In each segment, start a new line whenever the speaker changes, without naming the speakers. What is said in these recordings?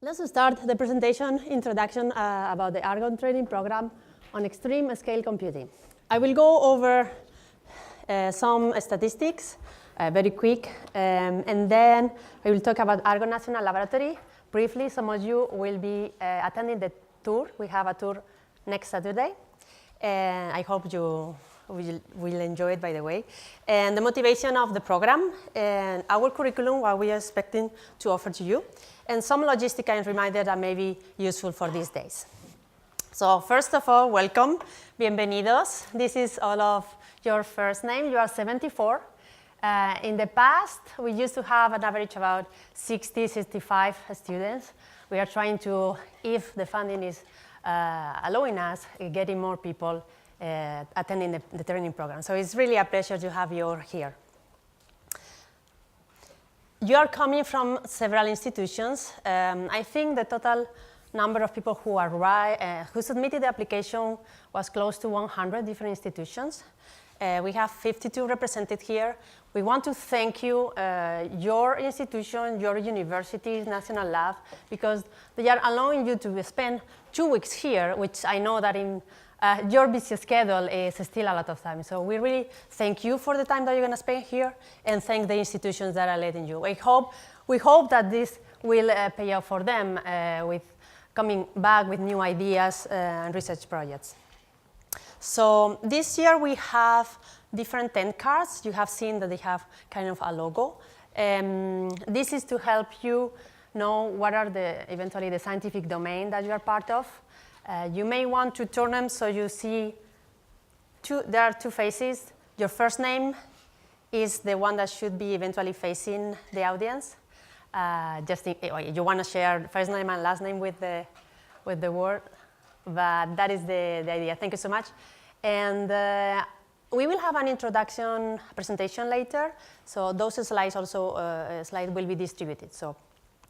Let's start the presentation introduction about the Argonne training program on extreme scale computing. I will go over some statistics very quick, and then I will talk about Argonne National Laboratory. Briefly, some of you will be attending the tour. We have a tour next Saturday, and I hope you will enjoy it, by the way. And the motivation of the program, and our curriculum, what we are expecting to offer to you, and some logistic and reminder that may be useful for these days. So first of all, welcome, bienvenidos. This is all of your first name. You are 74. In the past, we used to have an average about 60, 65 students. We are trying to, if the funding is allowing us, getting more people attending the training program. So it's really a pleasure to have you here. You are coming from several institutions. I think the total number of people who submitted the application was close to 100 different institutions. We have 52 represented here. We want to thank you, your institution, your universities, national lab, because they are allowing you to spend 2 weeks here, which I know that in your busy schedule is still a lot of time. So we really thank you for the time that you're going to spend here, and thank the institutions that are letting you. We hope that this will pay off for them with coming back with new ideas and research projects. So this year we have different tent cards. You have seen that they have kind of a logo. This is to help you know what are eventually the scientific domain that you are part of. You may want to turn them so you see there are two faces. Your first name is the one that should be eventually facing the audience. You want to share first name and last name with the word, but that is the idea. Thank you so much. And we will have an introduction presentation later, so those slides also will be distributed. So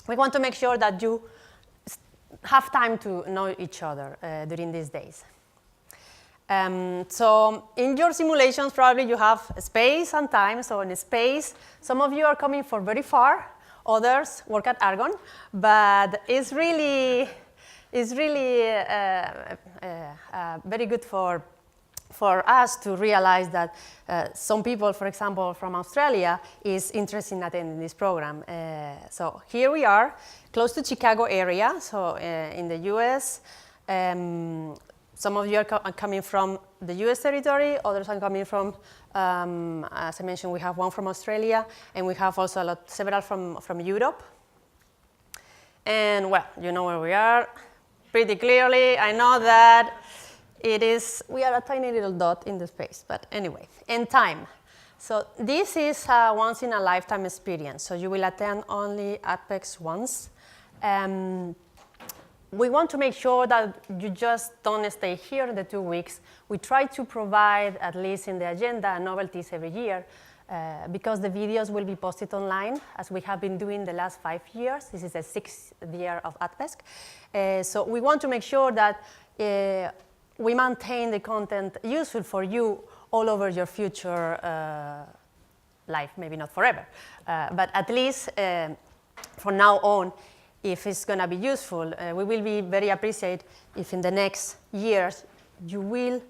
we want to make sure that you have time to know each other during these days. So in your simulations, probably you have space and time. So in space, some of you are coming from very far, others work at Argonne, but it's really very good for us to realize that some people, for example, from Australia, is interested in attending this program. So here we are, close to Chicago area, so in the US. Some of you are coming from the US territory, others are coming from, as I mentioned, we have one from Australia, and we have also several from Europe. And well, you know where we are pretty clearly. I know that we are a tiny little dot in the space, but anyway, and time. So this is a once in a lifetime experience. So you will attend only ATPESC once. We want to make sure that you just don't stay here the 2 weeks. We try to provide, at least in the agenda, novelties every year, because the videos will be posted online, as we have been doing the last 5 years. This is the 6th year of ATPESC. So we want to make sure that we maintain the content useful for you all over your future life, maybe not forever, but at least from now on, if it's going to be useful, we will be very appreciated if in the next years you will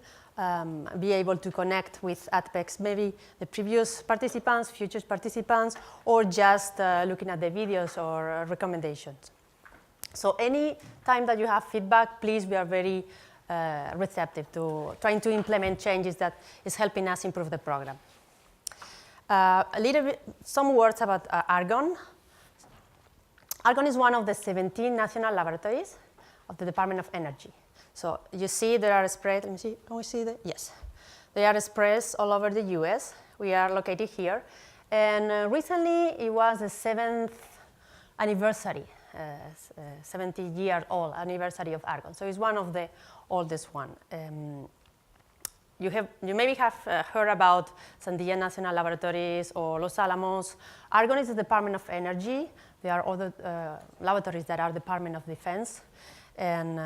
be able to connect with ATPESC, maybe the previous participants, future participants, or just looking at the videos or recommendations. So any time that you have feedback, please, we are very receptive to trying to implement changes that is helping us improve the program. Some words about Argonne. Argonne is one of the 17 national laboratories of the Department of Energy. So you see there are spread, let me see, can we see that? Yes. They are spread all over the US. We are located here. And recently it was the 7th anniversary, 70-year-old anniversary of Argonne. So it's one of the oldest one. You maybe have heard about Sandia National Laboratories or Los Alamos. Argonne is the Department of Energy. There are other laboratories that are Department of Defense, and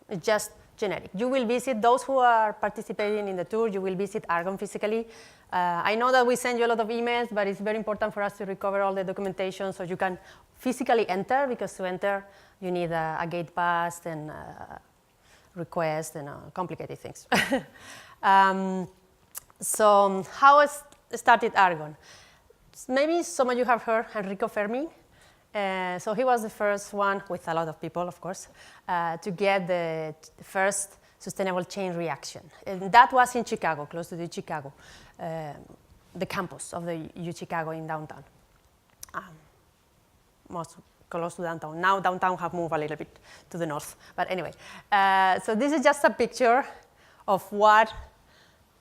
it's just generic. You will visit, those who are participating in the tour, you will visit Argonne physically I know that we send you a lot of emails, but it's very important for us to recover all the documentation so you can physically enter, because to enter you need a gate pass and request and complicated things. So how started Argonne? Maybe some of you have heard Enrico Fermi. So he was the first one, with a lot of people, of course, to get the first sustainable chain reaction. And that was in Chicago, close to the Chicago, the campus of the U Chicago in downtown. Most close to downtown. Now downtown have moved a little bit to the north. But anyway, so this is just a picture of what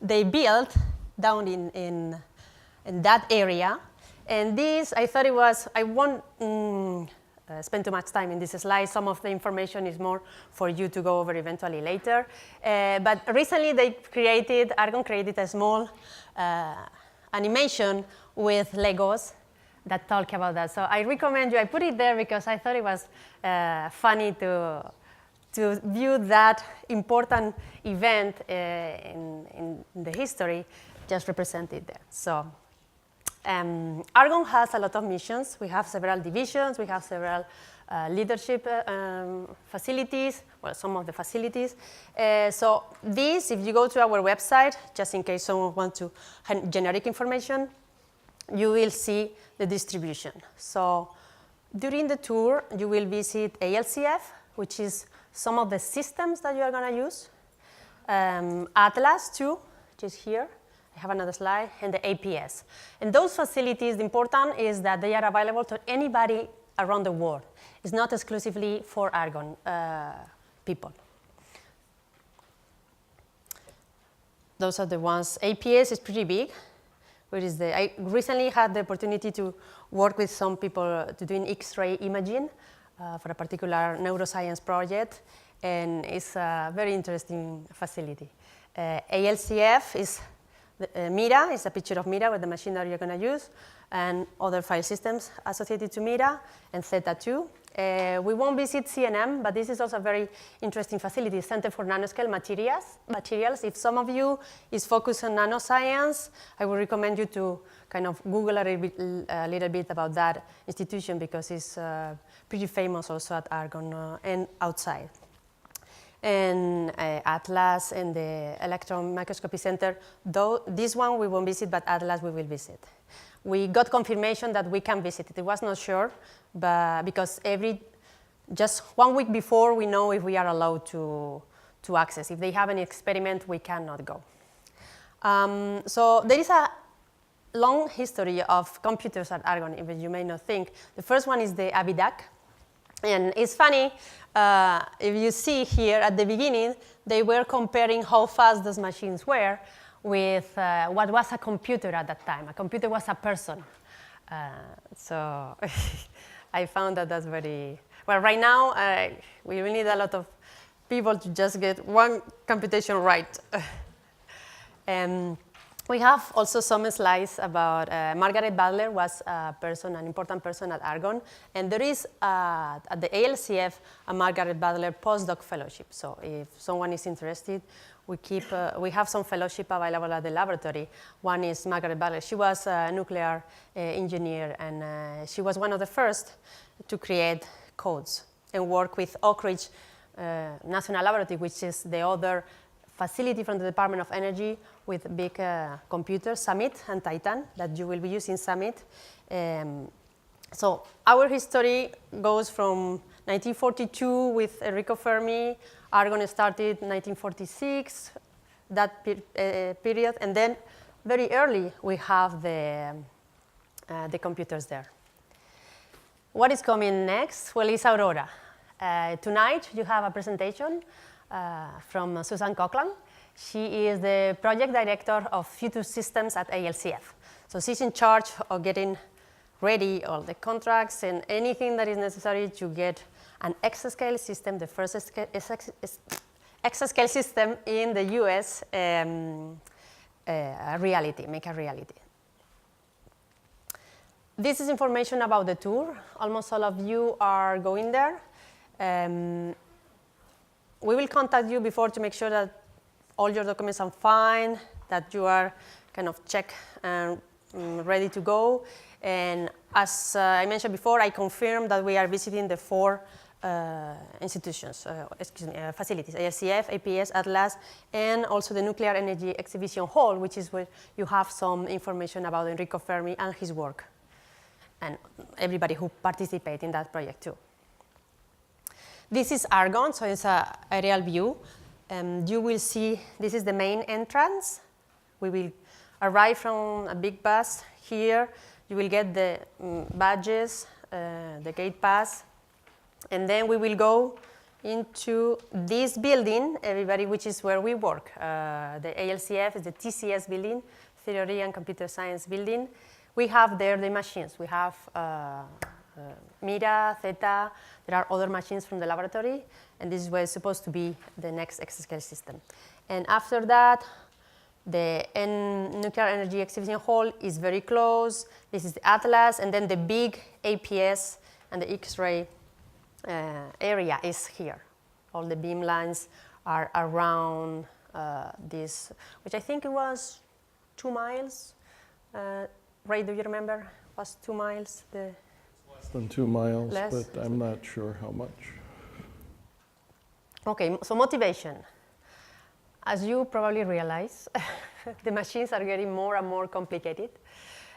they built down in that area. And this, I thought it was, I won't spend too much time in this slide. Some of the information is more for you to go over eventually later. But recently Argonne created a small animation with Legos that talk about that. So I recommend you, I put it there because I thought it was funny to view that important event in the history just represented there. So Argonne has a lot of missions. We have several divisions. We have several leadership facilities, well, some of the facilities. So this, if you go to our website, just in case someone wants to have generic information, you will see the distribution. So during the tour, you will visit ALCF, which is some of the systems that you are going to use. Atlas, too, which is here. I have another slide, and the APS. And those facilities, the important is that they are available to anybody around the world. It's not exclusively for Argonne people. Those are the ones. APS is pretty big. I recently had the opportunity to work with some people to doing X-ray imaging for a particular neuroscience project, and it's a very interesting facility. ALCF is Mira, is a picture of Mira with the machine that you're going to use, and other file systems associated to Mira, and Theta 2. We won't visit CNM, but this is also a very interesting facility, Center for Nanoscale Materials. If some of you is focused on nanoscience, I would recommend you to kind of Google a little bit about that institution, because it's pretty famous also at Argonne and outside. And Atlas and the Electron Microscopy Center, though this one we won't visit, but Atlas we will visit. We got confirmation that we can visit it. It was not sure, but because just 1 week before we know if we are allowed to access. If they have an experiment, we cannot go. So there is a long history of computers at Argonne, even you may not think. The first one is the ABIDAC. And it's funny, if you see here at the beginning, they were comparing how fast those machines were with what was a computer at that time. A computer was a person. So I found that that's very, well, right now, we will need a lot of people to just get one computation right. We have also some slides about Margaret Butler was an important person at Argonne, and there is at the ALCF a Margaret Butler postdoc fellowship. So if someone is interested, we have some fellowship available at the laboratory. One is Margaret Butler. She was a nuclear engineer, and she was one of the first to create codes and work with Oak Ridge National Laboratory, which is the other facility from the Department of Energy with big computers, Summit and Titan, that you will be using Summit. So our history goes from 1942 with Enrico Fermi. Argonne started 1946, that period, and then very early we have the computers there. What is coming next? Well, it's Aurora. Tonight you have a presentation from Susan Coughlin. She is the project director of Future Systems at ALCF. So she's in charge of getting ready all the contracts and anything that is necessary to get an exascale system, the first exascale system in the US, reality, make a reality. This is information about the tour. Almost all of you are going there. We will contact you before to make sure that all your documents are fine, that you are kind of check and ready to go. And as I mentioned before, I confirmed that we are visiting the 4 institutions, facilities, ALCF, APS, ATLAS, and also the Nuclear Energy Exhibition Hall, which is where you have some information about Enrico Fermi and his work, and everybody who participated in that project too. This is Argonne, so it's an aerial view. You will see this is the main entrance. We will arrive from a big bus here. You will get the badges, the gate pass, and then we will go into this building, everybody, which is where we work. The ALCF is the TCS building, Theory and Computer Science building. We have there the machines. We have Mira, Theta. There are other machines from the laboratory, and this is where it's supposed to be the next exascale system. And after that, the Nuclear Energy Exhibition Hall is very close. This is the Atlas, and then the big APS and the X-ray area is here. All the beam lines are around this, which I think it was 2 miles. Ray, do you remember? It was 2 miles.
Less than 2 miles,
Less.
but I'm not sure how much.
Okay, so motivation. As you probably realize, the machines are getting more and more complicated,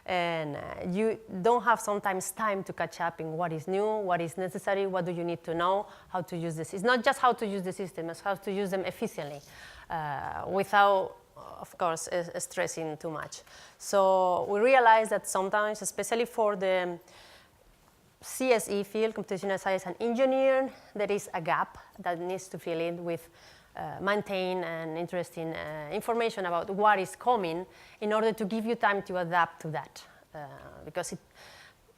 and you don't have sometimes time to catch up in what is new, what is necessary, what do you need to know, how to use this. It's not just how to use the system, it's how to use them efficiently without, of course, stressing too much. So we realize that sometimes, especially for the CSE field, computational science and engineering, there is a gap that needs to fill in with maintain and interesting information about what is coming in order to give you time to adapt to that. Because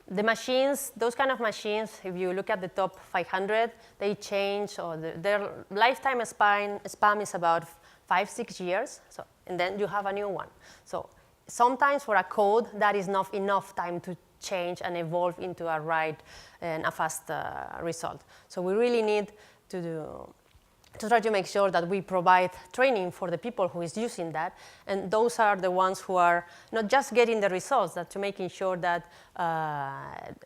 the machines, those kind of machines, if you look at the top 500, they change, or their lifetime span is about 5-6 years, so, and then you have a new one. So sometimes for a code, that is not enough time to change and evolve into a right and a fast result. So we really need to try to make sure that we provide training for the people who is using that, and those are the ones who are not just getting the results, but to making sure that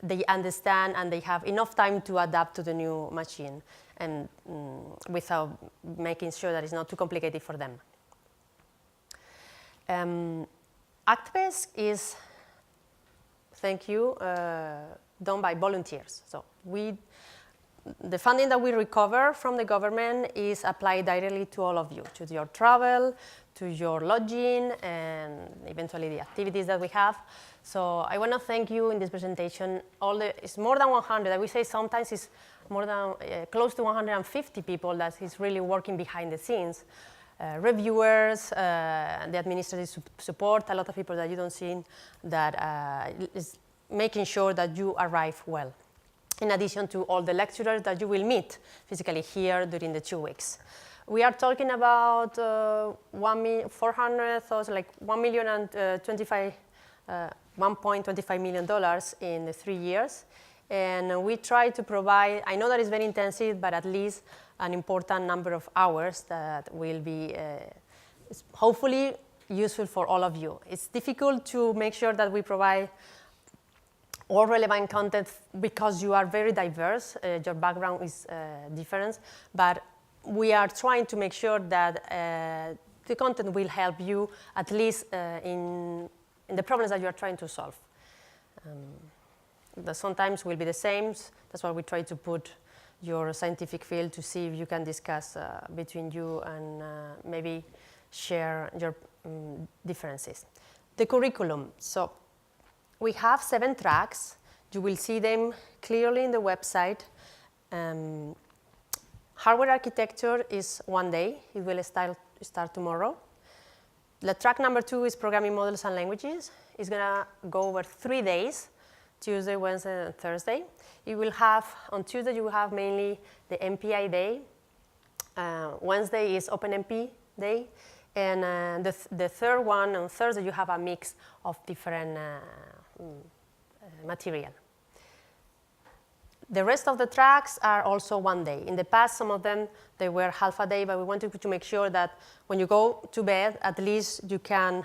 they understand and they have enough time to adapt to the new machine, and without making sure that it's not too complicated for them. ATPESC is, thank you, done by volunteers. So the funding that we recover from the government is applied directly to all of you, to your travel, to your lodging, and eventually the activities that we have. So I want to thank you in this presentation. It's more than 100. I would say sometimes it's more than close to 150 people that is really working behind the scenes. Reviewers, the administrative support, a lot of people that you don't see that is making sure that you arrive well, in addition to all the lecturers that you will meet physically here during the 2 weeks. We are talking about 1.25 million in the 3 years. And we try to provide, I know that it's very intensive, but at least an important number of hours that will be hopefully useful for all of you. It's difficult to make sure that we provide all relevant content because you are very diverse, your background is different, but we are trying to make sure that the content will help you at least in the problems that you are trying to solve. That sometimes will be the same, that's why we try to put your scientific field to see if you can discuss between you and maybe share your differences. The curriculum. So we have 7 tracks. You will see them clearly in the website. Hardware architecture is 1 day. It will start tomorrow. The track number 2 is programming models and languages. It's going to go over 3 days, Tuesday, Wednesday, and Thursday. You will have, on Tuesday, you will have mainly the MPI day. Wednesday is OpenMP day. And the third one, on Thursday, you have a mix of different material. The rest of the tracks are also 1 day. In the past, some of them, they were half a day, but we wanted to make sure that when you go to bed, at least you can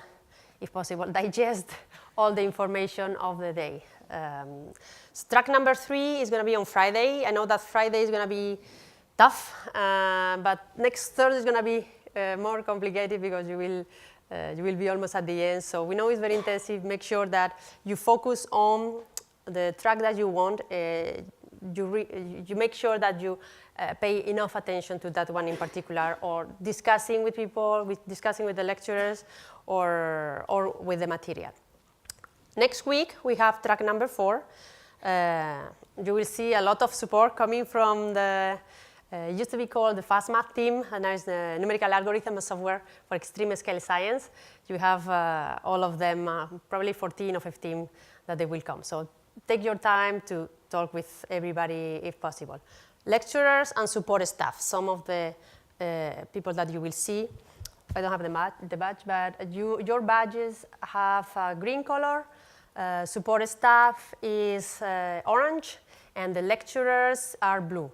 if possible, digest all the information of the day. Track number 3 is going to be on Friday. I know that Friday is going to be tough, but next Thursday is going to be more complicated because you will be almost at the end. So we know it's very intensive. Make sure that you focus on the track that you want. You make sure that you pay enough attention to that one in particular, or discussing with people, discussing with the lecturers, or with the material. Next week, we have track number 4. You will see a lot of support coming from the, used to be called the Fast Math team, and now it's the numerical algorithm software for extreme scale science. You have all of them, probably 14 or 15 that they will come. So take your time to talk with everybody if possible. Lecturers and support staff, some of the people that you will see. I don't have the badge, but your badges have a green color. Support staff is orange, and the lecturers are blue.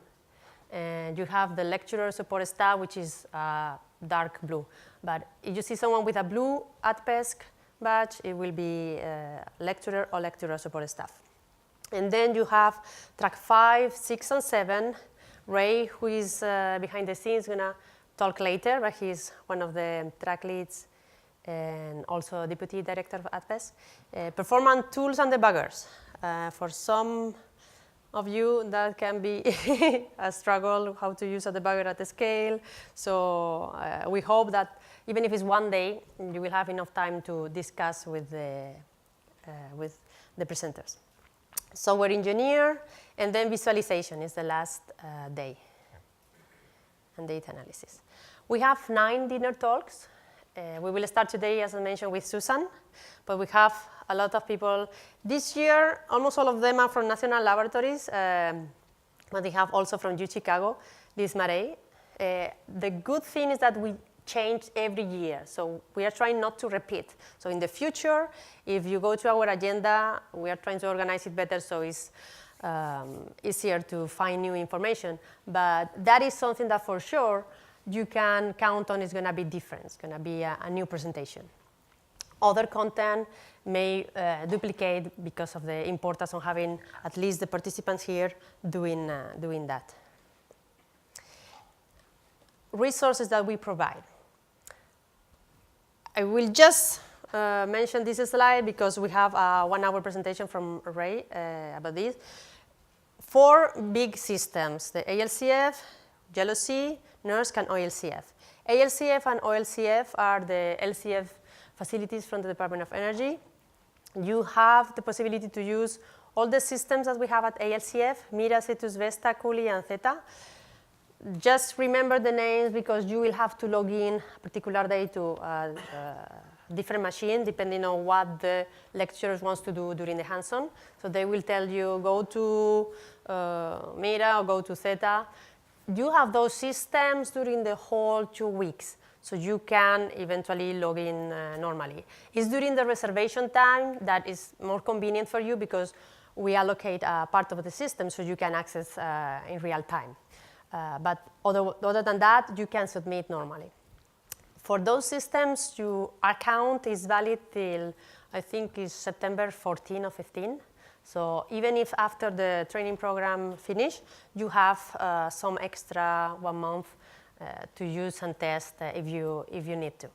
And you have the lecturer support staff, which is dark blue. But if you see someone with a blue ATPESC badge, it will be lecturer or lecturer support staff. And then you have track 5, 6, and 7. Ray, who is behind the scenes, is going to talk later, but he's one of the track leads and also deputy director of ATPESC. Performance tools and debuggers. For some of you, that can be a struggle, how to use a debugger at the scale. So we hope that even if it's one day, you will have enough time to discuss with the presenters. Software engineer, and then visualization is the last day, and data analysis. We have 9 dinner talks. We will start today, as I mentioned, with Susan, but we have a lot of people. This year, almost all of them are from national laboratories, but they have also from U Chicago, Liz Marey. The good thing is that we change every year, so we are trying not to repeat. So in the future, if you go to our agenda, we are trying to organize it better so it's easier to find new information. But that is something that for sure you can count on is going to be different. It's going to be a new presentation. Other content may duplicate because of the importance of having at least the participants here doing that. Resources that we provide. I will just mention this slide because we have a 1-hour presentation from Ray about this. 4 big systems, the ALCF, JLOC, NERSC, and OLCF. ALCF and OLCF are the LCF facilities from the Department of Energy. You have the possibility to use all the systems that we have at ALCF, Mira, Cetus, Vesta, Culi, and Theta. Just remember the names because you will have to log in a particular day to a different machine depending on what the lecturers wants to do during the hands-on. So they will tell you, go to Mira or go to Theta. You have those systems during the whole 2 weeks, so you can eventually log in normally. It's during the reservation time that is more convenient for you because we allocate a part of the system so you can access in real time. But other than that, you can submit normally. For those systems, your account is valid till, I think, is September 14 or 15. So even if after the training program finish, you have some extra 1 month to use and test if you need to.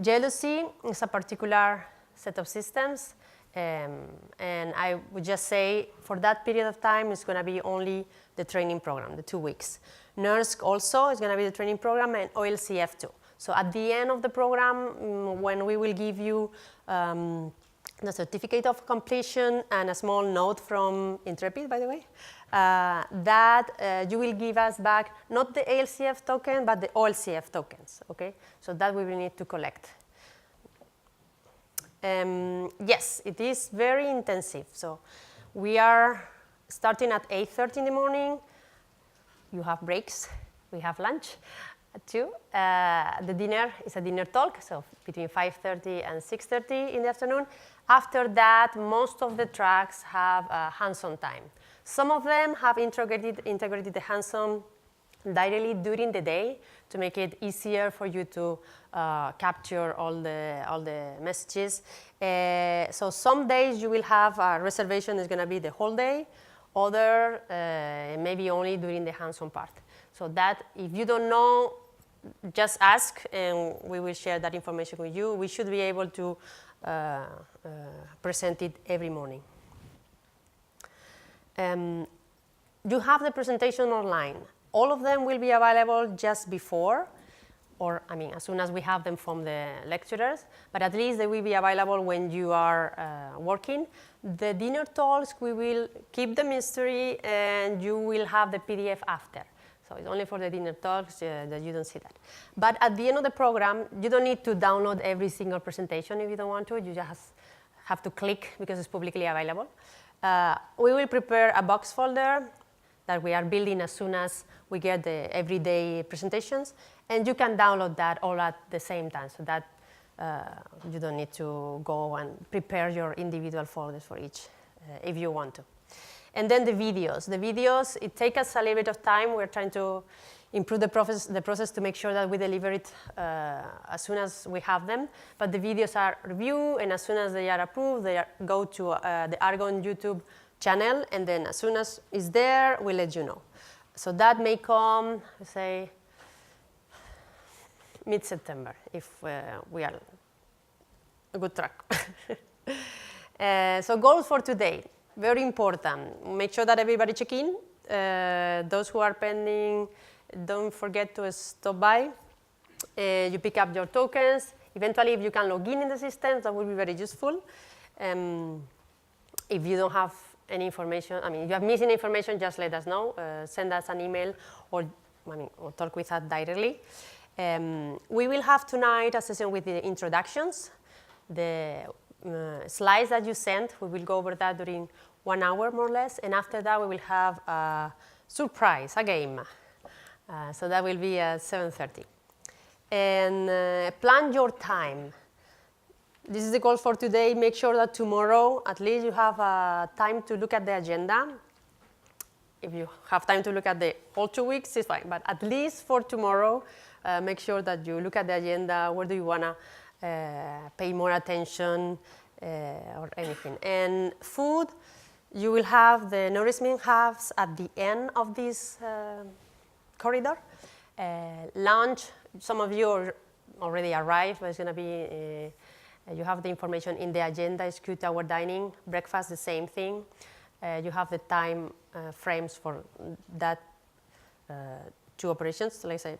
JLOC is a particular set of systems. And I would just say for that period of time, it's going to be only the training program, the 2 weeks. NERSC also is going to be the training program, and OLCF too. So at the end of the program, when we will give you the certificate of completion and a small note from Intrepid, by the way, that you will give us back not the ALCF token, but the OLCF tokens, okay? So that we will need to collect. Yes, it is very intensive. So we are starting at 8:30 in the morning. You have breaks. We have lunch too. The dinner is a dinner talk, so between 5:30 and 6:30 in the afternoon. After that, most of the tracks have hands-on time. Some of them have integrated the hands-on directly during the day to make it easier for you to capture all the messages. So some days you will have a reservation is going to be the whole day, other maybe only during the hands-on part. So that if you don't know, just ask and we will share that information with you. We should be able to present it every morning. You have the presentation online. All of them will be available just before, or I mean, as soon as we have them from the lecturers, but at least they will be available when you are working. The dinner talks, we will keep the mystery and you will have the PDF after. So it's only for the dinner talks that you don't see that. But at the end of the program, you don't need to download every single presentation if you don't want to. You just have to click because it's publicly available. We will prepare a box folder that we are building as soon as we get the everyday presentations. And you can download that all at the same time so that you don't need to go and prepare your individual folders for each if you want to. And then the videos. The videos, it takes us a little bit of time. We're trying to improve the process to make sure that we deliver it as soon as we have them. But the videos are reviewed, and as soon as they are approved, they go to the Argonne YouTube channel, and then as soon as it's there, we'll let you know. So that may come, say, mid-September, if we are a good track. So goals for today, very important. Make sure that everybody check in. Those who are pending, don't forget to stop by. You pick up your tokens. Eventually, if you can log in the system, that will be very useful. If you don't have any information, I mean, if you have missing information, just let us know. Send us an email or talk with us directly. We will have tonight a session with the introductions. The slides that you sent, we will go over that during 1 hour more or less. And after that, we will have a surprise, a game. So that will be at 7:30. And plan your time. This is the goal for today. Make sure that tomorrow, at least you have time to look at the agenda. If you have time to look at the whole 2 weeks, it's fine. But at least for tomorrow, make sure that you look at the agenda. Where do you want to pay more attention or anything? And food, you will have the nourishment hubs at the end of this corridor. Lunch, some of you already arrived, but it's going to be, you have the information in the agenda, it's Q-Tower Dining. Breakfast, the same thing. You have the time frames for that 2 operations. So let's say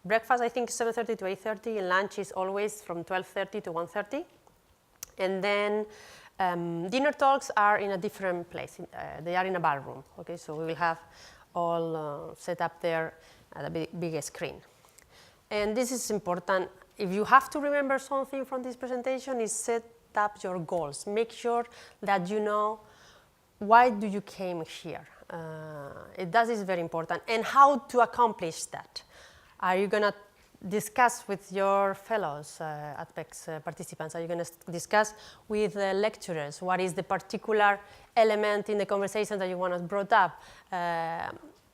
breakfast, I think 7:30 to 8:30, and lunch is always from 12:30 to 1:30. And then dinner talks are in a different place. They are in a ballroom, okay? So we will have all set up there at a big screen. And this is important. If you have to remember something from this presentation, is set up your goals. Make sure that you know why do you came here. That is very important. And how to accomplish that. Are you going to discuss with your fellows, ATPESC participants? Are you going to discuss with the lecturers? What is the particular element in the conversation that you want to brought up?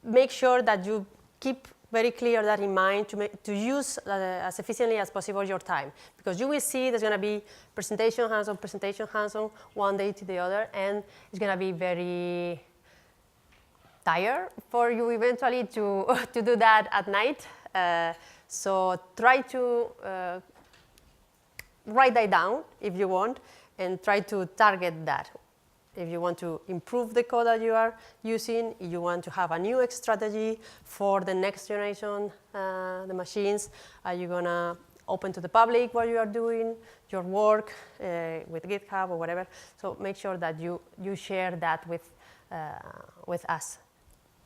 Make sure that you keep very clear that in mind to use as efficiently as possible your time. Because you will see there's going to be presentation hands-on, one day to the other, and it's going to be very tired for you eventually to do that at night. So try to write that down if you want, and try to target that. If you want to improve the code that you are using, if you want to have a new strategy for the next generation, the machines, are you going to open to the public what you are doing, your work with GitHub or whatever. So make sure that you share that with us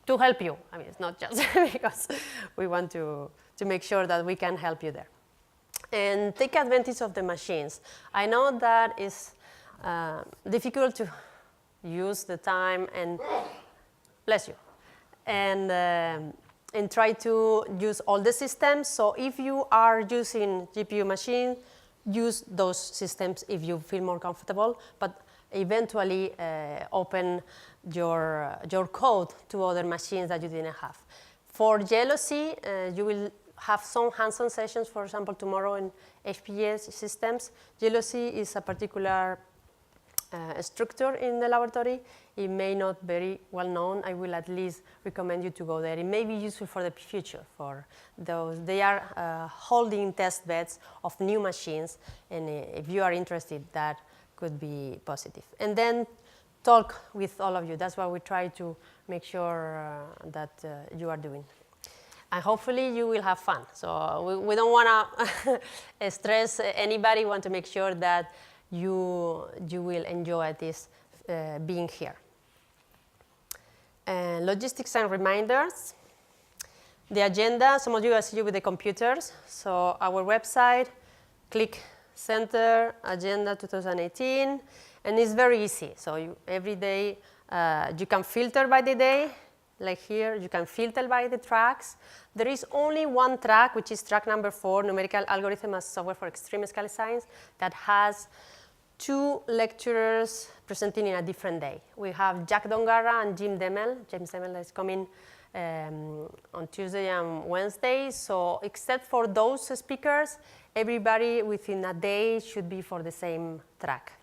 to help you. I mean, it's not just because we want to make sure that we can help you there. And take advantage of the machines. I know that is difficult to use the time, and bless you, and try to use all the systems. So if you are using GPU machine, use those systems if you feel more comfortable, but eventually open your code to other machines that you didn't have. For jealousy, you will have some hands-on sessions, for example, tomorrow in HPS systems. Jealousy is a particular structure in the laboratory. It may not be very well known. I will at least recommend you to go there. It may be useful for the future for those. They are holding test beds of new machines, and if you are interested, that could be positive. And then talk with all of you. That's what we try to make sure that you are doing. And hopefully you will have fun. So we don't want to stress anybody. We want to make sure that you will enjoy this being here. Logistics and reminders. The agenda, some of you are see with the computers. So our website, click Center, Agenda 2018, and it's very easy. So every day you can filter by the day, like here, you can filter by the tracks. There is only one track, which is track number 4, Numerical Algorithm as Software for Extreme Scale Science, that has 2 lecturers presenting in a different day. We have Jack Dongarra and James Demel is coming on Tuesday and Wednesday. So except for those speakers, everybody within a day should be for the same track.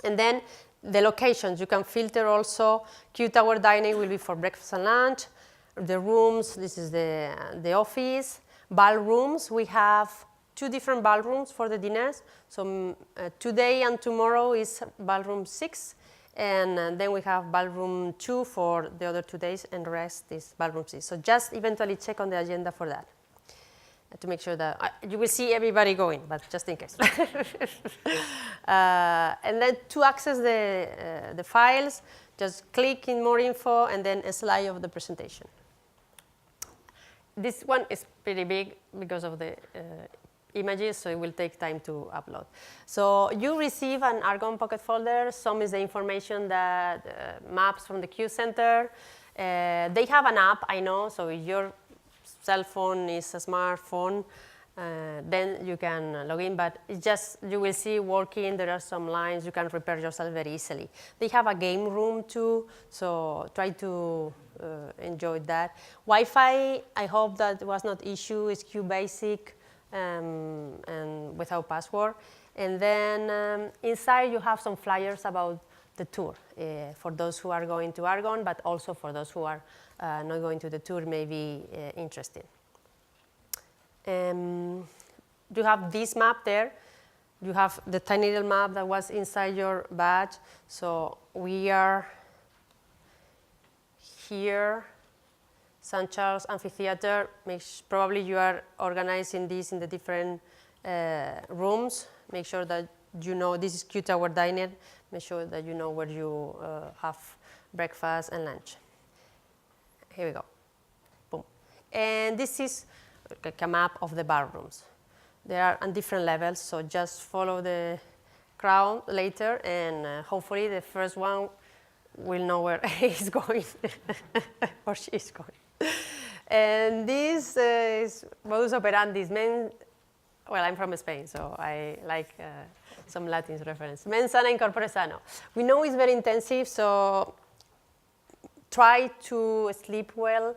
And then the locations, you can filter also. Q Tower Dining will be for breakfast and lunch. The rooms, this is the office. Ballrooms, we have 2 different ballrooms for the dinners. So today and tomorrow is ballroom 6. And then we have ballroom 2 for the other 2 days, and the rest is ballroom 6. So just eventually check on the agenda for that, to make sure that you will see everybody going, but just in case. And then to access the files, just click in more info and then a slide of the presentation. This one is pretty big because of the images, so it will take time to upload. So you receive an Argonne Pocket folder. Some is the information that maps from the Q Center. They have an app, I know, so if your cell phone is a smartphone, then you can log in, but it's just, you will see working, there are some lines, you can prepare yourself very easily. They have a game room too, so try to enjoy that. Wi-Fi, I hope that was not issue, it's QBasic and without password. And then inside you have some flyers about the tour for those who are going to Argonne, but also for those who are not going to the tour may be interested. You have this map there. You have the tiny little map that was inside your badge. So we are here, St. Charles Amphitheater. Probably you are organizing this in the different rooms. Make sure that you know this is Q Tower Diner. Make sure that you know where you have breakfast and lunch. Here we go. Boom. And this is like a map of the ballrooms. They are on different levels, so just follow the crowd later, and hopefully the first one will know where he's going or she's going. And this is modus operandi. Well, I'm from Spain, so I like some Latin reference. Mens sana in corpore sano. We know it's very intensive, so try to sleep well.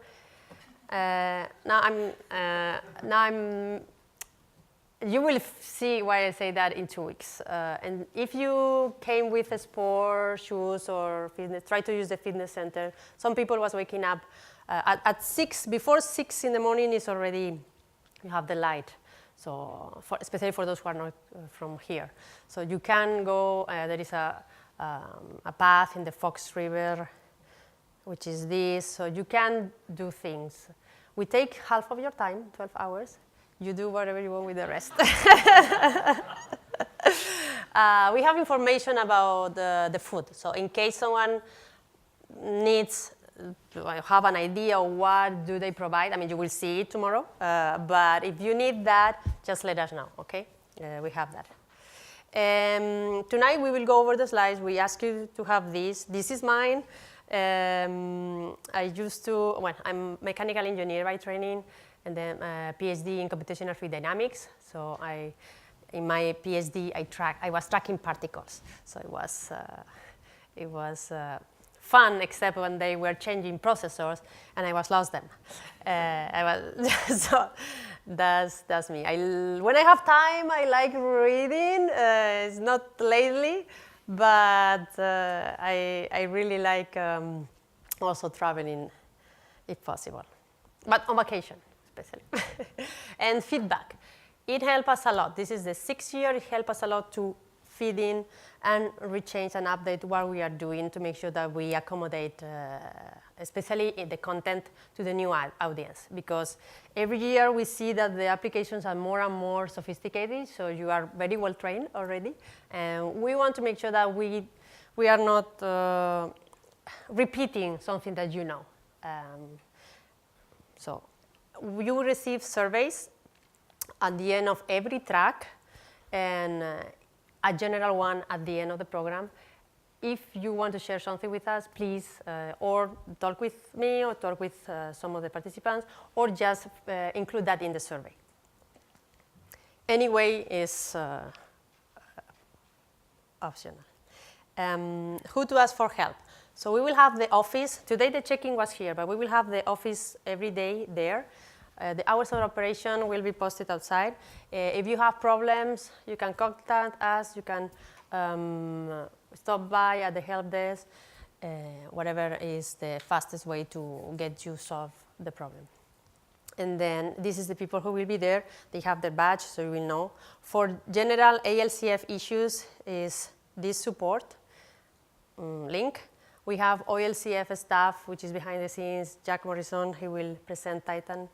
You will see why I say that in 2 weeks. And if you came with a sport shoes or fitness, try to use the fitness center. Some people was waking up at 6, before 6 in the morning is already, you have the light. So especially for those who are not from here. So you can go, there is a path in the Fox River, which is this, so you can do things. We take half of your time, 12 hours. You do whatever you want with the rest. We have information about the food. So in case someone needs to have an idea of what do they provide, I mean, you will see it tomorrow. But if you need that, just let us know, okay? We have that. Tonight we will go over the slides. We ask you to have this. This is mine. I used to, well, I'm mechanical engineer by training, and then PhD in computational fluid dynamics. So in my PhD, I was tracking particles. So it was fun, except when they were changing processors and I was lost them. So that's me. When I have time, I like reading. It's not lately, but I really like also traveling if possible, but on vacation especially. And feedback. It helps us a lot. This is the 6th year. It helps us a lot to feed in and rechange and update what we are doing to make sure that we accommodate, especially in the content, to the new audience. Because every year we see that the applications are more and more sophisticated, so you are very well trained already. And we want to make sure that we are not repeating something that you know. So you will receive surveys at the end of every track, and a general one at the end of the program. If you want to share something with us, please, or talk with me, or talk with some of the participants, or just include that in the survey. Anyway, is optional. Who to ask for help? So we will have the office. Today the check-in was here, but we will have the office every day there. The hours of operation will be posted outside. If you have problems, you can contact us. You can stop by at the help desk, whatever is the fastest way to get you solve the problem. And then this is the people who will be there. They have their badge, so you will know. For general ALCF issues is this support link. We have OLCF staff, which is behind the scenes. Jack Morrison, he will present Titan.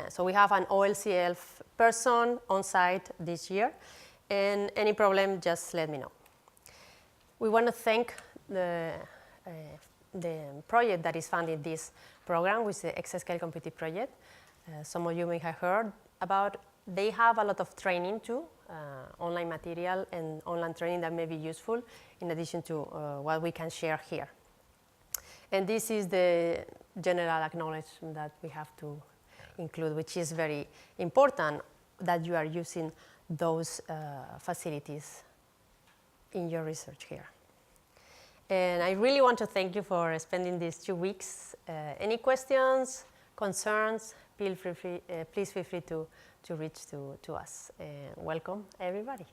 So we have an OLCF person on site this year, and any problem, just let me know. We want to thank the project that is funding this program, which is the Exascale Competitive Project. Some of you may have heard about. They have a lot of training too, online material and online training that may be useful, in addition to what we can share here. And this is the general acknowledgement that we have to include, which is very important, that you are using those facilities in your research here. And I really want to thank you for spending these 2 weeks. Any questions, concerns, please feel free to reach to us. Welcome, everybody.